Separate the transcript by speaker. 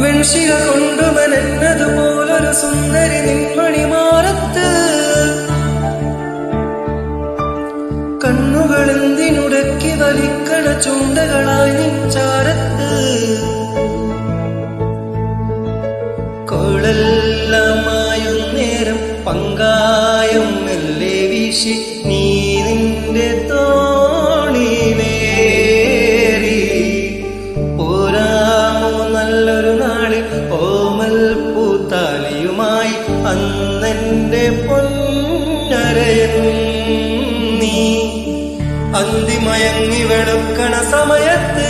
Speaker 1: വെൺശില കൊണ്ടുവനെന്നതുപോലൊരു സുന്ദരി നിൻമണിമാറത്ത് കണ്ണുകളെന്തിനുടക്കി വലിക്കണ ചൂണ്ടകളായി നിൻചാരത്ത് കോളെല്ലാമായുന്നേരം പങ്കായം മെല്ലെ വീശി നീ നിന്റെ തോണിയിലേറി പോരാമോ നല്ലൊരു നാളിൽ ഓമൽ പൂത്താലിയുമായി അന്നെന്റെ പൊന്നരയൻ നീ അന്തിമയങ്ങി വെളുക്കണ സമയത്ത്